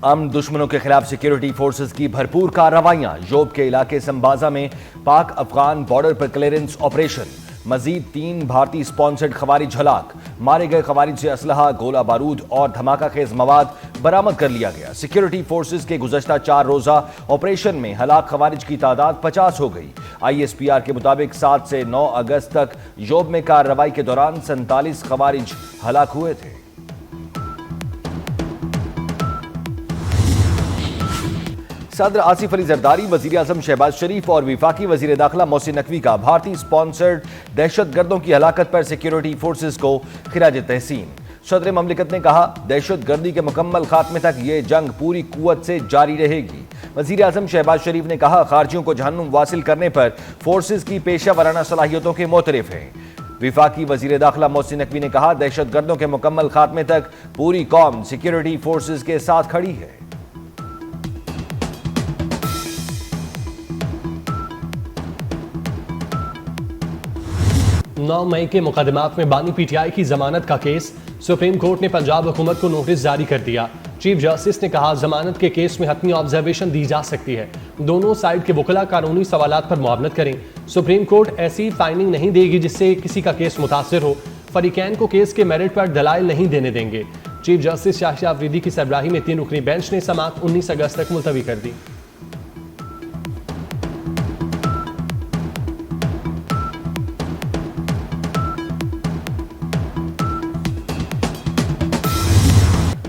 अमन दुश्मनों के खिलाफ सिक्योरिटी फोर्सेस की भरपूर कार्रवाइयां। योब के इलाके संबाजा में पाक अफगान बॉर्डर पर क्लियरेंस ऑपरेशन। मजीद 3 भारतीय स्पॉन्सर्ड खवारिज हलाक। मारे गए खवारिज से असलहा, गोला बारूद और धमाका खेज मवाद बरामद कर लिया गया। सिक्योरिटी फोर्सेस के गुज़श्ता 4 रोज़ा ऑपरेशन में हलाक खवारिज की तादाद 50 हो गई। ISPR के मुताबिक 7 से 9 अगस्त तक योब में कार्रवाई के दौरान 47 खवारिज हलाक हुए थे। सदर आसिफ अली जरदारी, वजीर आजम शहबाज शरीफ और विफाकी वजीर दाखिला मोहसिन नकवी का भारतीय स्पॉन्सर्ड दहशतगर्दों की हलाकत पर सिक्योरिटी फोर्सेस को खिराज तहसीन। सदर ममलिकत ने कहा, दहशतगर्दी के मुकम्मल खात्मे तक ये जंग पूरी कुव्वत से जारी रहेगी। वजीर आजम शहबाज शरीफ ने कहा, खारजियों को जहन्नुम वासिल करने पर फोर्सेस की पेशा वराना सलाहियतों के मोतरफ हैं। विफाकी वजीर दाखिला मोहसिन नकवी ने कहा, दहशतगर्दों के मुकम्मल खात्मे तक पूरी कौम सिक्योरिटी फोर्सेस के साथ खड़ी है। 9 मई के मुकदमात में बानी PTI की जमानत का केस। सुप्रीम कोर्ट ने पंजाब हुकूमत को नोटिस जारी कर दिया। चीफ जस्टिस ने कहा, जमानत के केस में हतमी ऑब्जर्वेशन दी जा सकती है। दोनों साइड के वकला कानूनी सवालात पर मुआवनत करें। सुप्रीम कोर्ट ऐसी फाइंडिंग नहीं देगी जिससे किसी का केस मुतासिर हो। फरीकैन को केस के मेरिट पर दलाइल नहीं देने देंगे। चीफ जस्टिस शाहिद अफरीदी की सरबराही में 3 रुकनी बेंच ने समाअत 19 अगस्त तक मुलतवी कर दी।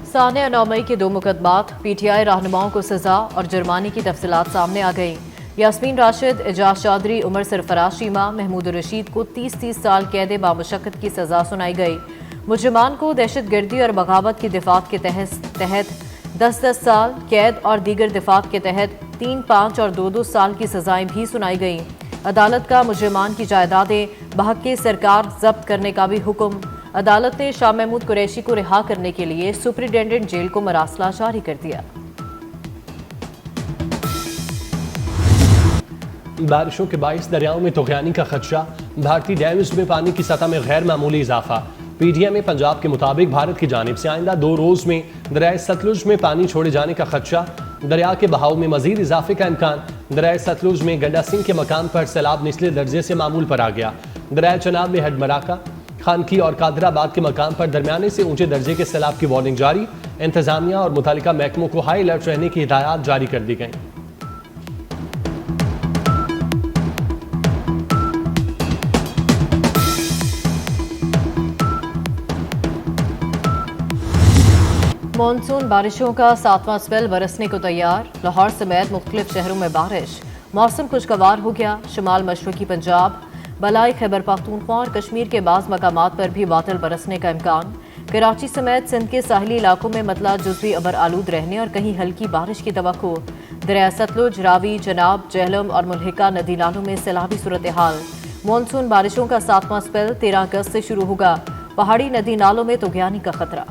सानिया 9 मई के 2 मुकदमात। PTI रहनुमाओं को सजा और जुर्माने की तफसीलात सामने आ गई। यास्मीन राशिद, एजाज चौधरी, उमर सरफराज शीमा, महमूद रशीद को 30-30 साल कैद बामुशक्कत की सजा सुनाई गई। मुजरिमान को दहशतगर्दी और बगावत की दिफात के तहत 10-10 साल कैद और दीगर दिफात के तहत 3-5 और 2-2 साल की सजाएं भी सुनाई गई। अदालत का मुजरिमान की जायदादें बहक़ सरकार जब्त करने का भी हुक्म। अदालत ने शाह महमूद कुरैशी को रिहा करने के लिए सुपरिटेंडेंट जेल को मरासला जारी कर दिया। बारिशों के बाइस दरियाओं में तुग़यानी का खदशा। भारतीय डैम्स में पानी की सतह में गैर मामूली इजाफा। PTI में पंजाब के मुताबिक भारत की जानिब से आइंदा 2 रोज में दरियाए सतलुज में पानी छोड़े जाने का खदशा। दरिया के बहाव में मजीद इजाफे का इम्कान। दरियाए सतलुज में गंडा सिंह के मकाम पर सैलाब निचले दर्जे से मामूल पर आ गया। दरियाए चनाब में हेडमराका, खानकी और कादराबाद के मकाम पर दरमियाने से ऊंचे दर्जे के सैलाब की वार्निंग जारी। इंतजामिया और मुतालिका महकमों को हाई अलर्ट रहने की हिदायत जारी कर दी गई। मॉनसून बारिशों का 7वां स्पेल बरसने को तैयार। लाहौर समेत मुख्तलिफ शहरों में बारिश। मौसम खुशगवार हो गया। शुमाल मशरकी पंजाब, बलाई खैबर पख्तूनख्वा और कश्मीर के बाज़ मकामात पर भी बादल बरसने का इम्कान। कराची समेत सिंध के साहली इलाकों में मतला जुज़वी अबर आलूद रहने और कहीं हल्की बारिश की तवक्को। दरिया सतलुज, रावी, चनाब, जहलम और मुल्हिका नदी नालों में सैलाबी सूरत हाल। मॉनसून बारिशों का 7वां स्पेल 13 अगस्त से शुरू होगा। पहाड़ी नदी नालों में तुग़यानी का खतरा।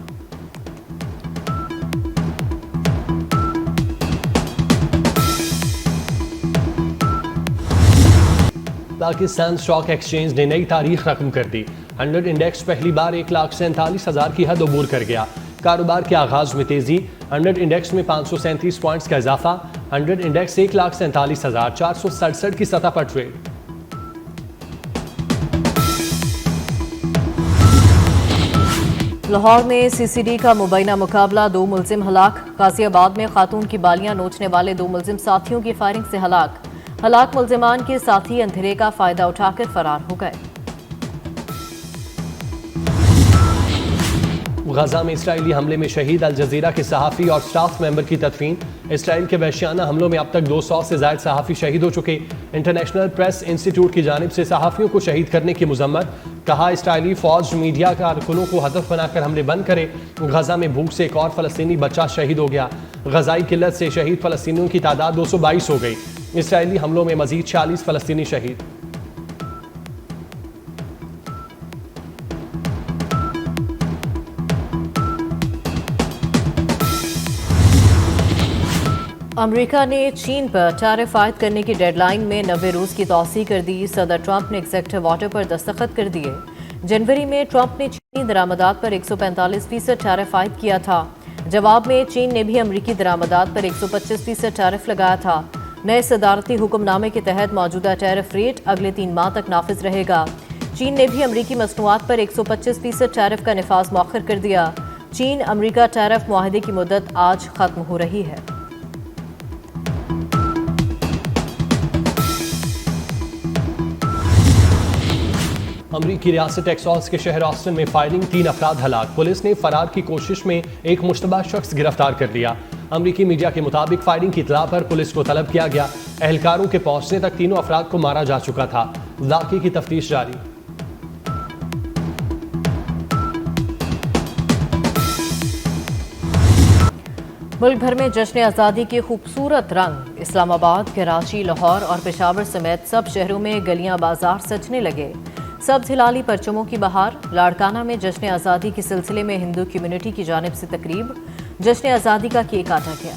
पाकिस्तान स्टॉक एक्सचेंज ने नई तारीख रकम कर दी। 100 इंडेक्स पहली बार 1,47,000 की हद अबूर कर गया। कारोबार के आगाज में तेजी। 100 इंडेक्स में 537 पॉइंट्स का इजाफा। 100 इंडेक्स 1,47,467 की सतह पर ट्रेड। लाहौर में CCD का मुबैना मुकाबला। 2 मुलजिम हलाक। गाजियाबाद में खातून की बालियां नोचने वाले 2 मुलजिम साथियों की फायरिंग से हलाक। हलाक मुलजिमान के साथी अंधेरे का फायदा उठाकर फरार हो गए। गजा में इसराइली हमले में शहीद अल जजीरा के सहाफ़ी और स्टाफ मेंबर की तदफीन। इसराइल के वहशियाना हमलों में अब तक 200 से ज्यादा सहाफ़ी शहीद हो चुके। इंटरनेशनल प्रेस इंस्टीट्यूट की जानिब से सहाफ़ियों को शहीद करने की मुजम्मत। कहा, इसराइली फौज मीडिया कारकुनों को हदफ बनाकर हमले बंद करे। गजा में भूख से एक और फलस्तीनी बच्चा शहीद हो गया। गजाई किल्लत से शहीद फलस्तीनियों की तादाद 222 हो गई। इसराइली हमलों में मजीद 46 फलस्तीनी शहीद। अमेरिका ने चीन पर टैरिफ आयद करने की डेडलाइन में 90 रोज की तौसीह कर दी। सदर ट्रंप ने एग्जीक्यूटिव ऑर्डर पर दस्तखत कर दिए। जनवरी में ट्रंप ने चीनी दरामदात पर 145% टैरिफ आयद किया था। जवाब में चीन ने भी अमरीकी दरामदात पर 125% टैरिफ लगाया था। नए सदारती हुक्मनामे के तहत मौजूदा टैरिफ रेट अगले 3 माह तक नाफिज रहेगा। चीन ने भी अमरीकी मसनूआत पर 125% टैरिफ का निफाज मौखर कर दिया। चीन अमरीका टैरिफ मुआहदे की मुद्दत आज खत्म हो रही है। अमरीकी रियासत टेक्सास के शहर ऑस्टिन में फायरिंग, 3 अफराद हलाक। पुलिस ने फरार की कोशिश में एक मुश्तबा शख्स गिरफ्तार कर लिया। अमरीकी मीडिया के मुताबिक फायरिंग की इत्तला पर पुलिस को तलब किया गया। एहलकारों के पहुंचने तक तीनों अफराद को मारा जा चुका था। वाक़े की तफ्तीश जारी। मुल्क भर में जश्न आज़ादी के खूबसूरत रंग। इस्लामाबाद, कराची, लाहौर और पेशावर समेत सब शहरों में गलियां बाजार सजने लगे। सब्ज़ हिलाली परचमों की बहार। लाड़काना में जश्न आज़ादी के सिलसिले में हिंदू कम्युनिटी की जानिब से तकरीब। जश्न आज़ादी का केक काटा गया।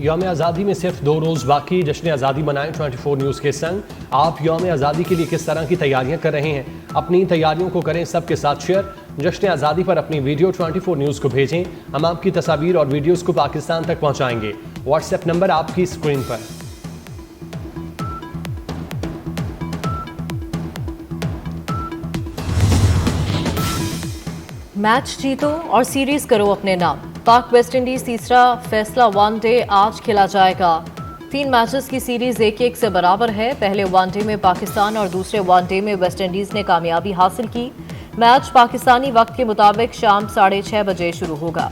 यौम आज़ादी में सिर्फ 2 रोज़ बाकी। जश्न आज़ादी मनाएं 24 न्यूज़ के संग। आप यौम आज़ादी के लिए किस तरह की तैयारियां कर रहे हैं? अपनी तैयारियों को करें सबके साथ शेयर। जश्न आज़ादी पर अपनी वीडियो 24 न्यूज़ को भेजें। हम आपकी तस्वीर और वीडियोस को पाकिस्तान तक पहुंचाएंगे। व्हाट्सएप नंबर आपकी स्क्रीन पर। मैच जीतो और सीरीज करो अपने नाम। पाक वेस्ट इंडीज तीसरा फैसला वनडे आज खेला जाएगा। 3 मैचेस की सीरीज 1-1 से बराबर है। पहले वनडे में पाकिस्तान और दूसरे वनडे में वेस्ट इंडीज ने कामयाबी हासिल की। मैच पाकिस्तानी वक्त के मुताबिक शाम 6:30 बजे शुरू होगा।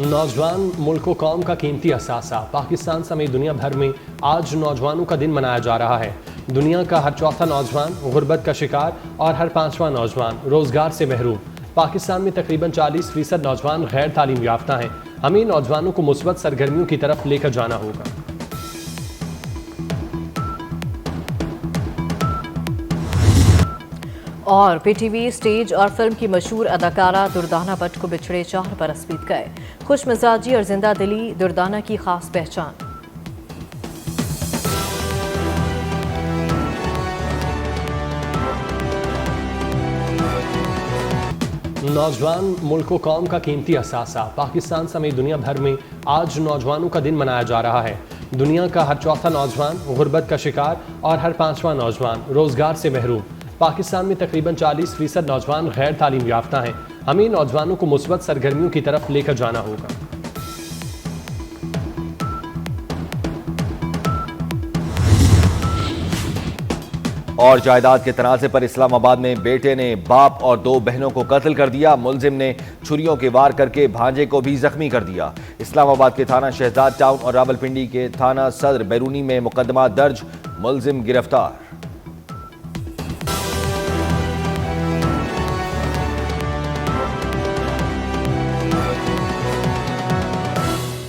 नौजवान मुल्क व कौम का कीमती असासा। पाकिस्तान समेत दुनिया भर में आज नौजवानों का दिन मनाया जा रहा है। दुनिया का हर चौथा नौजवान गुर्बत का शिकार और हर 5वां नौजवान रोजगार से महरूम। पाकिस्तान में तकरीबन 40% नौजवान गैर तालीम याफ्ता हैं। हमें नौजवानों को मुस्बत सरगर्मियों की तरफ लेकर जाना होगा। और पीटीवी स्टेज और फिल्म की मशहूर अदाकारा दुर्दाना भट्ट को बिछड़े 4 बरस बीत गए। खुश मिजाजी और जिंदा दिली दुर्दाना की खास पहचान। नौजवान मुल्क व कौम का कीमती असासा। पाकिस्तान समेत दुनिया भर में आज नौजवानों का दिन मनाया जा रहा है। दुनिया का हर चौथा नौजवान गुर्बत का शिकार और हर 5वां नौजवान रोजगार से महरूम। पाकिस्तान में तकरीबन 40% नौजवान गैर तालीम याफ्ता हैं। हमें नौजवानों को मुस्बत सरगर्मियों की तरफ लेकर जाना होगा। और जायदाद के तनाज़े पर इस्लामाबाद में बेटे ने बाप और 2 बहनों को कत्ल कर दिया। मुलजिम ने छुरियों के वार करके भांजे को भी जख्मी कर दिया। इस्लामाबाद के थाना शहजाद टाउन और रावलपिंडी के थाना सदर बैरूनी में मुकदमा दर्ज, मुलजिम गिरफ्तार।